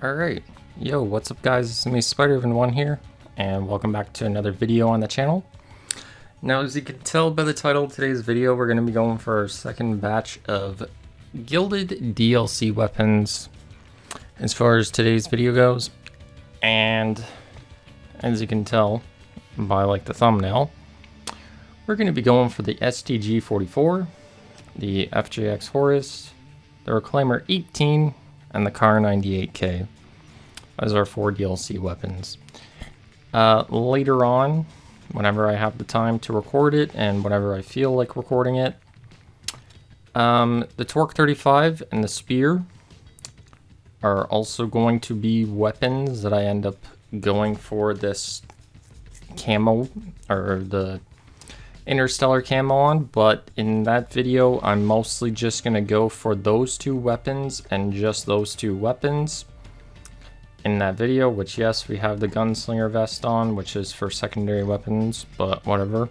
Alright, yo, what's up guys, it's me Spider-Man1 here, and welcome back to another video on the channel. Now as you can tell by the title of today's video, we're going to be going for our second batch of Gilded DLC weapons as far as today's video goes. And as you can tell by the thumbnail, we're going to be going for the STG-44, the FJX Horus, the Reclaimer 18, and the Car 98K as our 4 DLC weapons. Later on, whenever I have the time to record it and whenever I feel like recording it, the Torque 35 and the Spear are also going to be weapons that I end up going for this camo, or the Interstellar camo on, but in that video I'm mostly just going to go for those 2 weapons and just those 2 weapons in that video, which yes, we have the gunslinger vest on, which is for secondary weapons, but whatever.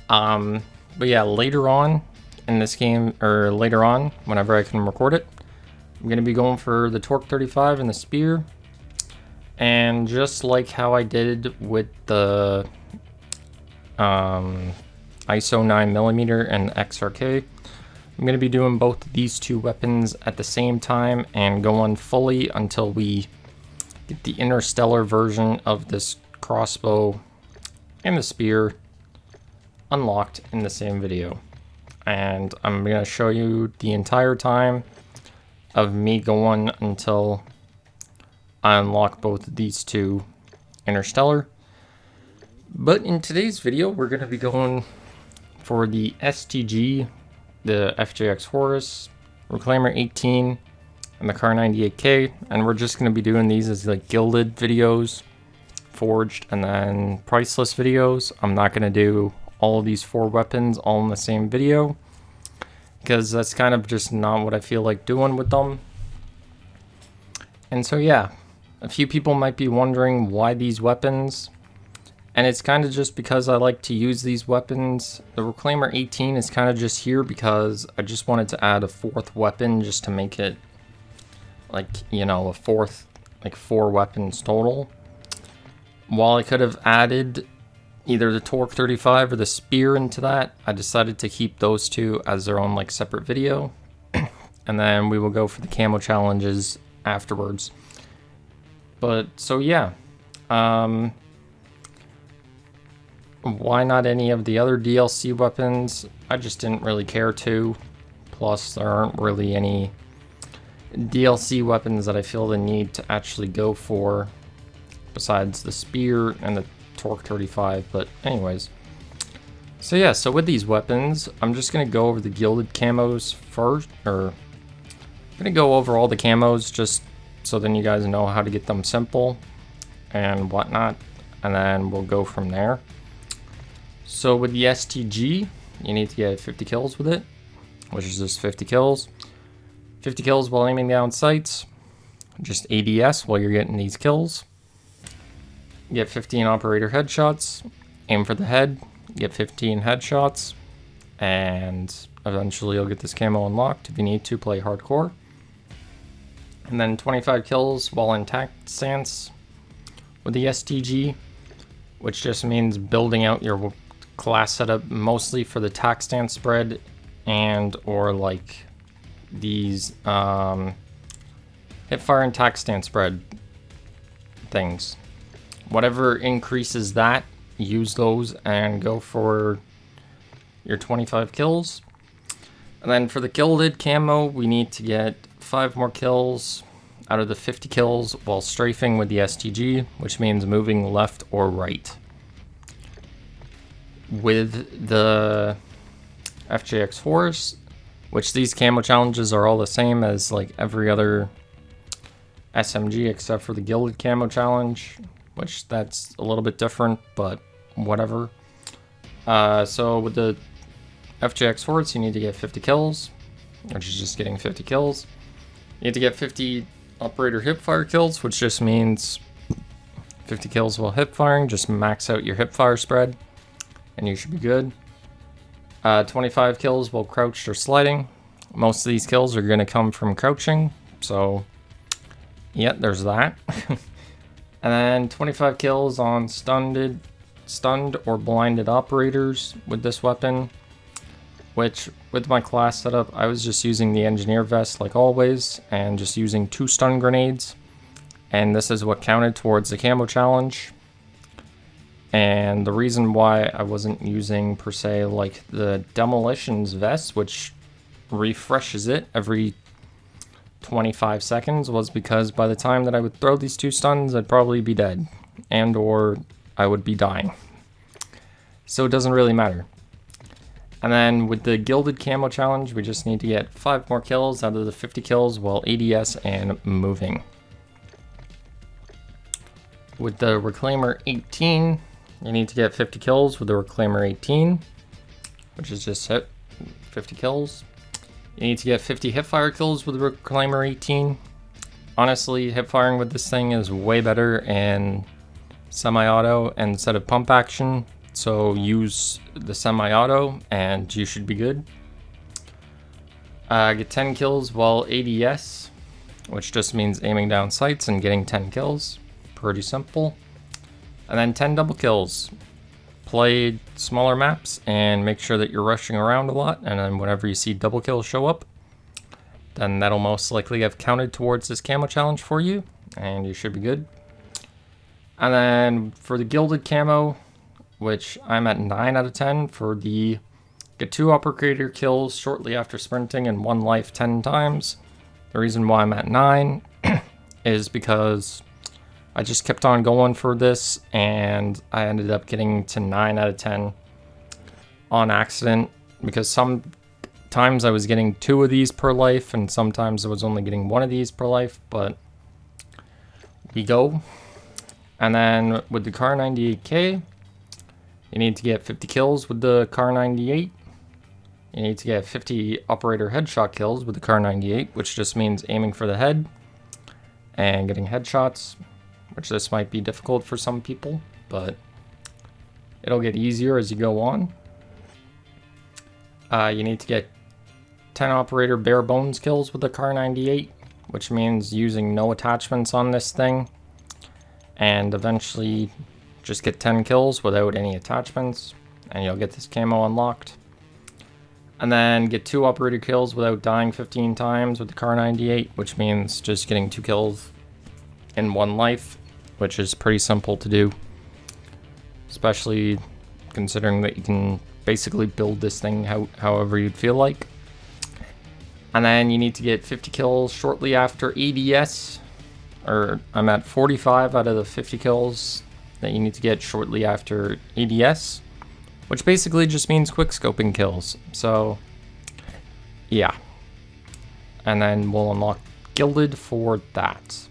But yeah, later on in this game, or later on whenever I can record it, I'm going to be going for the Torque 35 and the Spear, and just like how I did with the ISO 9mm and XRK, I'm going to be doing both of these 2 weapons at the same time and going fully until we get the Interstellar version of this crossbow and the Spear unlocked in the same video. And I'm going to show you the entire time of me going until I unlock both of these 2 Interstellar. But in today's video, we're going to be going for the STG, the FJX Horus, Reclaimer 18, and the Car 98K, and we're just going to be doing these as gilded videos, forged, and then priceless videos. I'm not going to do all of these 4 weapons all in the same video, because that's kind of just not what I feel like doing with them. And so yeah, a few people might be wondering why these weapons. And it's kind of just because I like to use these weapons. The Reclaimer 18 is kind of just here because I just wanted to add a 4th weapon just to make it a 4th, 4 weapons total. While I could have added either the Torque 35 or the Spear into that, I decided to keep those 2 as their own separate video. And then we will go for the camo challenges afterwards. But so yeah, why not any of the other DLC weapons? I just didn't really care to. Plus, there aren't really any DLC weapons that I feel the need to actually go for, besides the Spear and the Torque 35. But anyways, so yeah, so with these weapons, I'm just going to go over the Gilded camos first, or I'm going to go over all the camos just so then you guys know how to get them simple and whatnot, and then we'll go from there. So with the STG, you need to get 50 kills with it, which is just 50 kills. 50 kills while aiming down sights, just ADS while you're getting these kills. Get 15 operator headshots, aim for the head, get 15 headshots, and eventually you'll get this camo unlocked if you need to play hardcore. And then 25 kills while in tact stance with the STG, which just means building out your class setup mostly for the tac stance spread and or these hipfire and tac stance spread things. Whatever increases that, use those and go for your 25 kills. And then for the Gilded camo, we need to get 5 more kills out of the 50 kills while strafing with the STG, which means moving left or right. With the FJX Horus, which these camo challenges are all the same as every other SMG except for the Gilded camo challenge, which that's a little bit different, but whatever. So with the FJX Horus, you need to get 50 kills, which is just getting 50 kills. You need to get 50 operator hipfire kills, which just means 50 kills while hipfiring. Just max out your hipfire spread and you should be good. 25 kills while crouched or sliding. Most of these kills are going to come from crouching, so Yep, there's that. And then 25 kills on stunned or blinded operators with this weapon, which with my class setup, I was just using the engineer vest like always and just using 2 stun grenades. And this is what counted towards the camo challenge. And the reason why I wasn't using per se like the demolitions vest, which refreshes it every 25 seconds, was because by the time that I would throw these 2 stuns, I'd probably be dead and or I would be dying. So it doesn't really matter. And then with the Gilded camo challenge, we just need to get 5 more kills out of the 50 kills while ADS and moving. With the Reclaimer 18, you need to get 50 kills with the Reclaimer 18, which is just hit 50 kills. You need to get 50 hipfire kills with the Reclaimer 18. Honestly, hipfiring with this thing is way better in semi-auto instead of pump action. So use the semi-auto and you should be good. Get 10 kills while ADS, which just means aiming down sights and getting 10 kills. Pretty simple. And then 10 double kills. Play smaller maps and make sure that you're rushing around a lot, and then whenever you see double kills show up, then that'll most likely have counted towards this camo challenge for you, and you should be good. And then for the Gilded camo, which I'm at 9 out of 10 for the get 2 operator kills shortly after sprinting and 1 life 10 times. The reason why I'm at 9 is because I just kept on going for this and I ended up getting to 9 out of 10 on accident, because sometimes I was getting 2 of these per life and sometimes I was only getting 1 of these per life, but we go. And then with the Car 98K, you need to get 50 kills with the Car 98. You need to get 50 operator headshot kills with the Car 98, which just means aiming for the head and getting headshots, which this might be difficult for some people, but it'll get easier as you go on. You need to get 10 operator bare bones kills with the Car 98, which means using no attachments on this thing, and eventually just get 10 kills without any attachments, and you'll get this camo unlocked. And then get 2 operator kills without dying 15 times with the Car 98, which means just getting 2 kills in 1 life, which is pretty simple to do, especially considering that you can basically build this thing however you'd feel like. And then you need to get 50 kills shortly after ADS, or I'm at 45 out of the 50 kills that you need to get shortly after ADS, which basically just means quick scoping kills. So yeah, and then we'll unlock Gilded for that.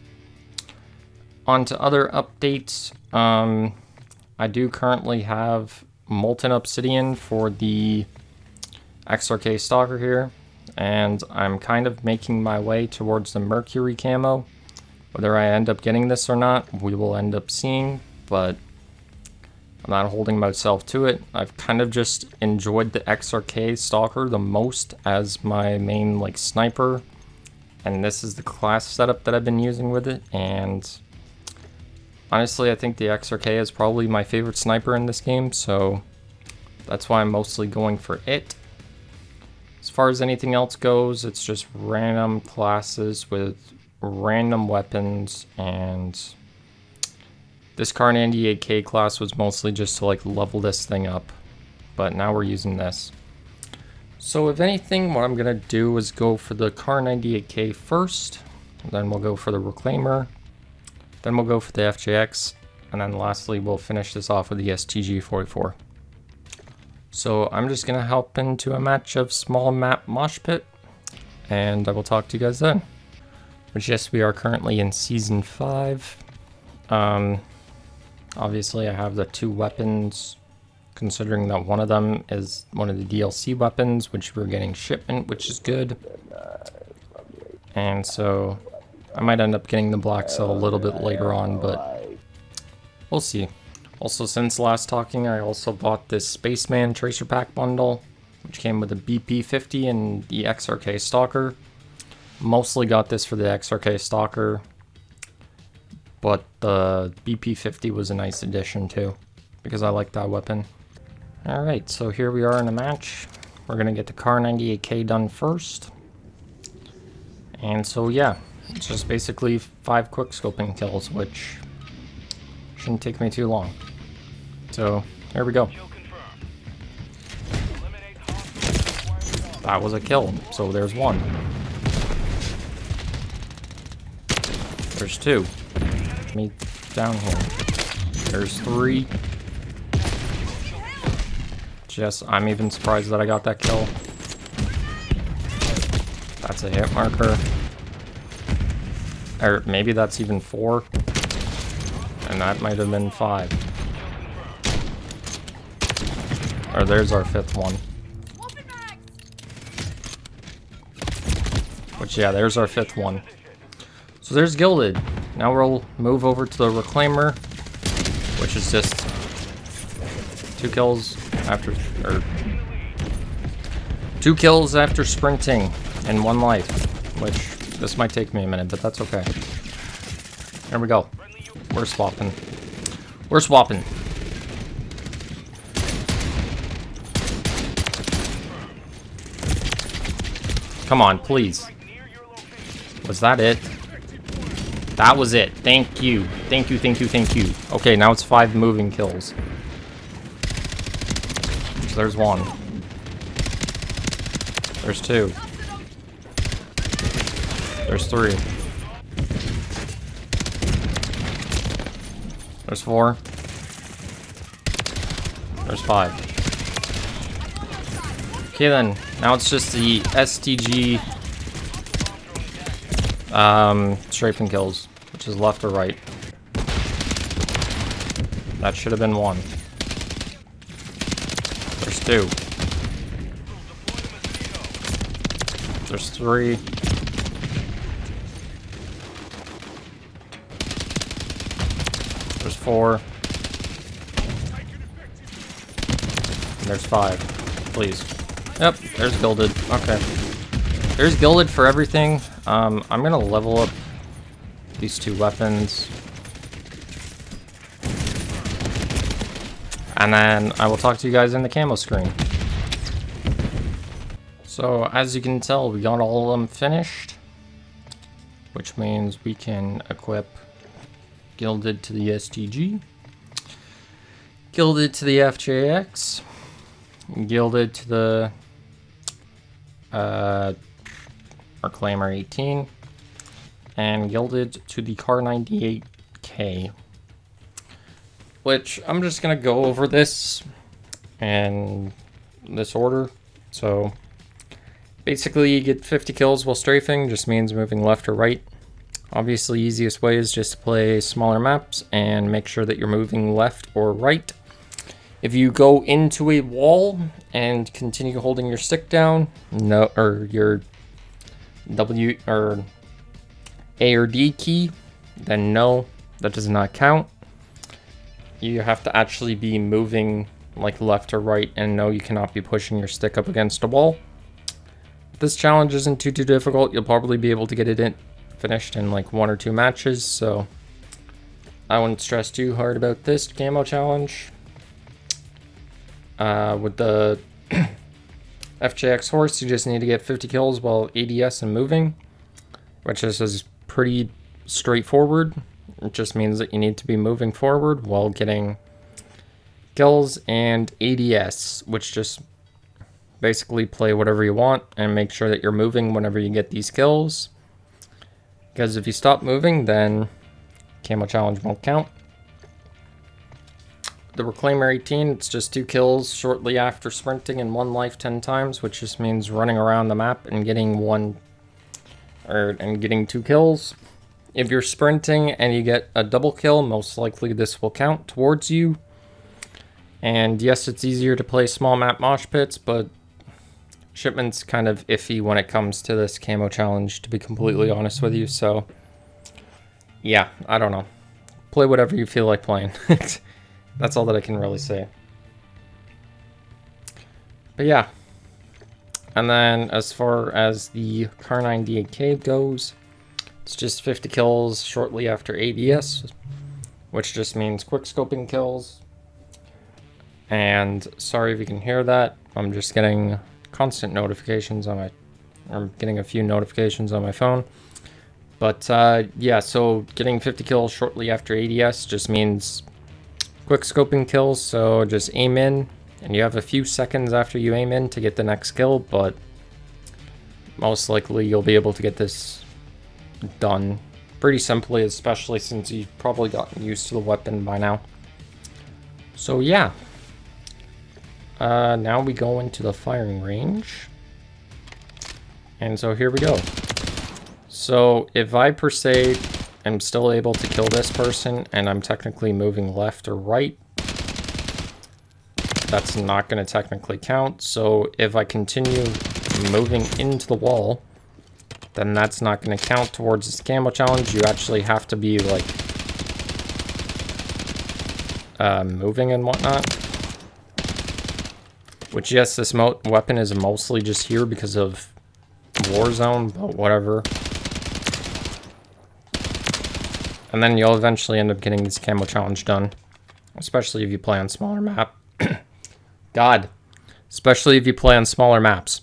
On to other updates. I do currently have Molten Obsidian for the XRK Stalker here, and I'm kind of making my way towards the Mercury camo. Whether I end up getting this or not, we will end up seeing, but I'm not holding myself to it. I've kind of just enjoyed the XRK Stalker the most as my main like sniper, and this is the class setup that I've been using with it, and honestly I think the XRK is probably my favorite sniper in this game, so that's why I'm mostly going for it. As far as anything else goes, it's just random classes with random weapons, and this Car 98K class was mostly just to like level this thing up, but now we're using this. So if anything, what I'm gonna do is go for the Car 98K first, then we'll go for the Reclaimer, then we'll go for the FJX, and then lastly we'll finish this off with the STG-44. So I'm just gonna hop into a match of small map mosh pit, and I will talk to you guys then. Which, yes, we are currently in Season 5. Obviously I have the 2 weapons, considering that one of them is one of the DLC weapons, which we're getting shipment, which is good. And so I might end up getting the black cell a little bit later on, but we'll see. Also, since last talking, I also bought this Spaceman Tracer Pack bundle, which came with the BP-50 and the XRK Stalker. Mostly got this for the XRK Stalker, but the BP-50 was a nice addition too, because I like that weapon. Alright, so here we are in a match. We're going to get the Kar98K done first. And so yeah, it's just basically 5 quick scoping kills, which shouldn't take me too long. So, here we go. That was a kill, so there's 1. There's 2. Me down here. There's 3. Just, I'm even surprised that I got that kill. That's a hit marker. Or maybe that's even 4. And that might have been 5. Or there's our 5th one. Which, yeah, there's our 5th one. So there's Gilded. Now we'll move over to the Reclaimer, which is just 2 kills after, or 2 kills after sprinting and 1 life, which this might take me a minute, but that's okay. There we go. We're swapping. We're swapping. Come on, please. Was that it? That was it. Thank you. Thank you, thank you, thank you. Okay, now it's 5 moving kills. So there's 1. There's 2. There's 3. There's 4. There's 5. Okay then, now it's just the STG strafing kills, which is left or right. That should have been 1. There's 2. There's 3. There's 4. And there's 5. Please. Yep, there's Gilded. Okay. There's Gilded for everything. I'm gonna level up these 2 weapons. And then I will talk to you guys in the camo screen. So, as you can tell, we got all of them finished. Which means we can equip Gilded to the STG. Gilded to the FJX. Gilded to the Reclaimer 18, and Gilded to the Kar98K, which I'm just gonna go over this in this order. So basically you get 50 kills while strafing, just means moving left or right. Obviously easiest way is just to play smaller maps and make sure that you're moving left or right. If you go into a wall and continue holding your stick down, no, or your W or A or D key, then no, that does not count. You have to actually be moving like left or right, and no, you cannot be pushing your stick up against a wall. This challenge isn't too difficult. You'll probably be able to get it finished in like 1 or 2 matches, so I wouldn't stress too hard about this camo challenge. With the FJX horse, you just need to get 50 kills while ADS and moving, which is pretty straightforward. It just means that you need to be moving forward while getting kills, and ADS, which just basically play whatever you want and make sure that you're moving whenever you get these kills. Because if you stop moving, then camo challenge won't count. The Reclaimer 18, it's just 2 kills shortly after sprinting and 1 life 10 times, which just means running around the map and getting 2 kills. If you're sprinting and you get a double kill, most likely this will count towards you. And yes, it's easier to play small map mosh pits, but shipment's kind of iffy when it comes to this camo challenge, to be completely honest with you. So yeah, I don't know. Play whatever you feel like playing. That's all that I can really say. But yeah. And then as far as the Kar98K goes, It's just 50 kills shortly after ADS, which just means quick scoping kills. And sorry if you can hear that. I'm just getting constant notifications on my, I'm getting a few notifications on my phone. But yeah, so getting 50 kills shortly after ADS just means quick scoping kills. So just aim in, and you have a few seconds after you aim in to get the next kill, but most likely you'll be able to get this done pretty simply, especially since you've probably gotten used to the weapon by now. So yeah, now we go into the firing range, and so here we go. So if I per se am still able to kill this person and I'm technically moving left or right, that's not going to technically count. So if I continue moving into the wall, then that's not going to count towards this camo challenge. You actually have to be like moving and whatnot. Which, yes, this weapon is mostly just here because of Warzone, but whatever. And then you'll eventually end up getting this camo challenge done, especially if you play on smaller map. God, especially if you play on smaller maps.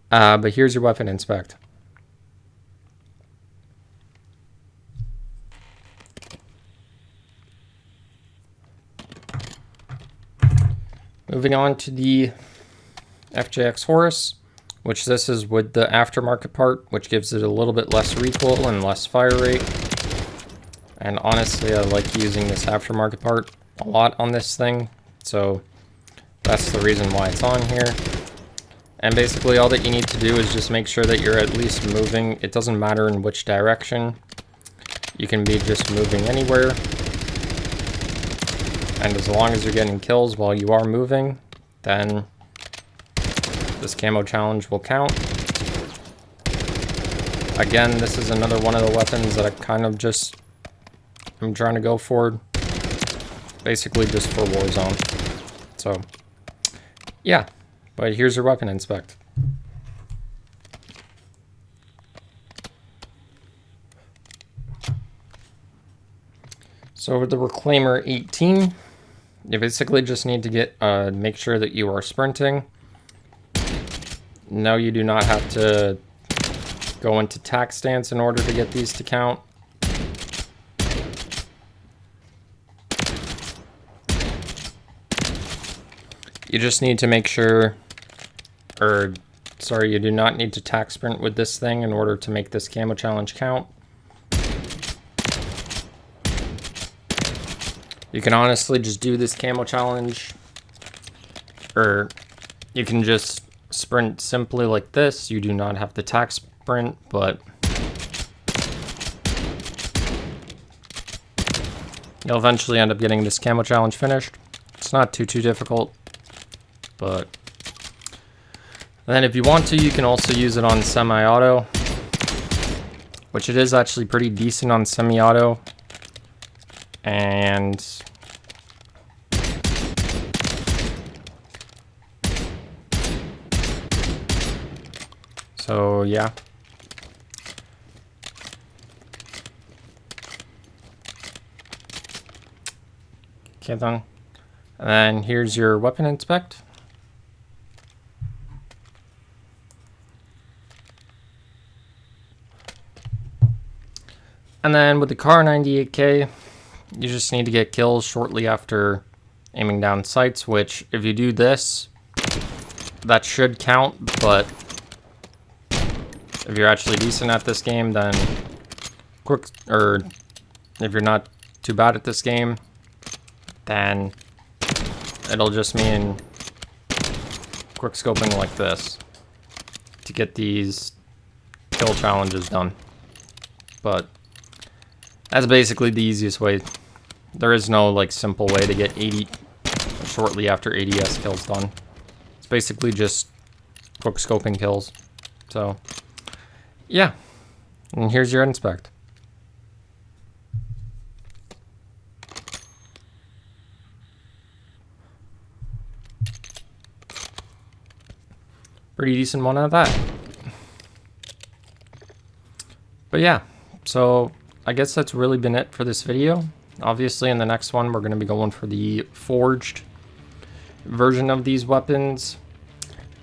But here's your weapon inspect. Moving on to the FJX Horus, which this is with the aftermarket part, which gives it a little bit less recoil and less fire rate. And honestly, I like using this aftermarket part a lot on this thing, so that's the reason why it's on here. And basically all that you need to do is just make sure that you're at least moving. It doesn't matter in which direction. You can be just moving anywhere. And as long as you're getting kills while you are moving, then this camo challenge will count. Again, this is another one of the weapons that I kind of just I'm trying to go for, basically just for Warzone. So, yeah. But here's your weapon inspect. So with the Reclaimer 18, you basically just need to get make sure that you are sprinting. No, you do not have to go into tack stance in order to get these to count. You just need to make sure, or sorry, you do not need to tack sprint with this thing in order to make this camo challenge count. You can honestly just do this camo challenge, or you can just sprint simply like this. You do not have to tack sprint, but you'll eventually end up getting this camo challenge finished. It's not too difficult. But then if you want to, you can also use it on semi-auto, which it is actually pretty decent on semi-auto. And so, yeah. Okay, then. And then here's your weapon inspect. And then with the Car 98K, you just need to get kills shortly after aiming down sights, which if you do this, that should count, but if you're actually decent at this game, then or if you're not too bad at this game, then it'll just mean quick scoping like this to get these kill challenges done. But that's basically the easiest way. There is no like simple way to get 80 shortly after ADS kills done. It's basically just quick scoping kills. So yeah, and here's your inspect. Pretty decent one out of that. But yeah, so I guess that's really been it for this video. Obviously in the next one we're going to be going for the forged version of these weapons.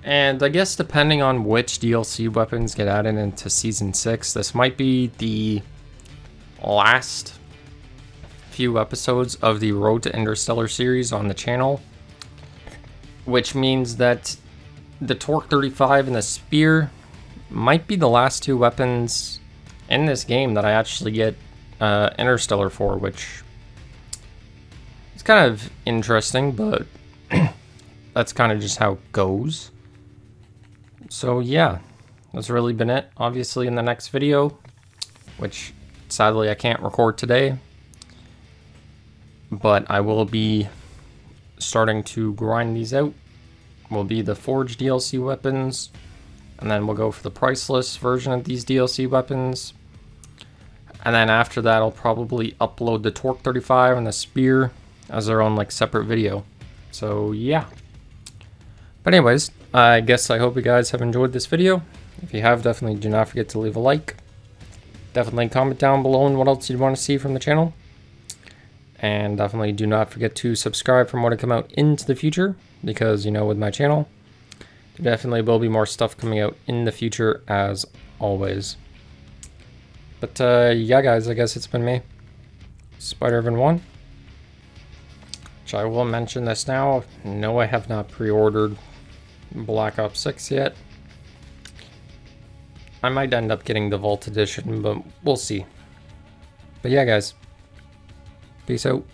And I guess depending on which DLC weapons get added into Season 6, this might be the last few episodes of the Road to Interstellar series on the channel. Which means that the Torque 35 and the Spear might be the last two weapons in this game that I actually get Interstellar for, which is kind of interesting, but that's kind of just how it goes. So yeah, that's really been it. Obviously in the next video, which sadly I can't record today, but I will be starting to grind these out, will be the Forged DLC weapons, and then we'll go for the priceless version of these DLC weapons. And then after that, I'll probably upload the Torque 35 and the Spear as their own like separate video. So yeah. But anyways, I guess I hope you guys have enjoyed this video. If you have, definitely do not forget to leave a like. Definitely comment down below on what else you'd want to see from the channel. And definitely do not forget to subscribe for more to come out into the future, because, you know, with my channel, there definitely will be more stuff coming out in the future as always. But yeah guys, I guess it's been me, Spider-Evan1. Which I will mention this now. No, I have not pre-ordered Black Ops 6 yet. I might end up getting the Vault Edition, but we'll see. But yeah guys, peace out.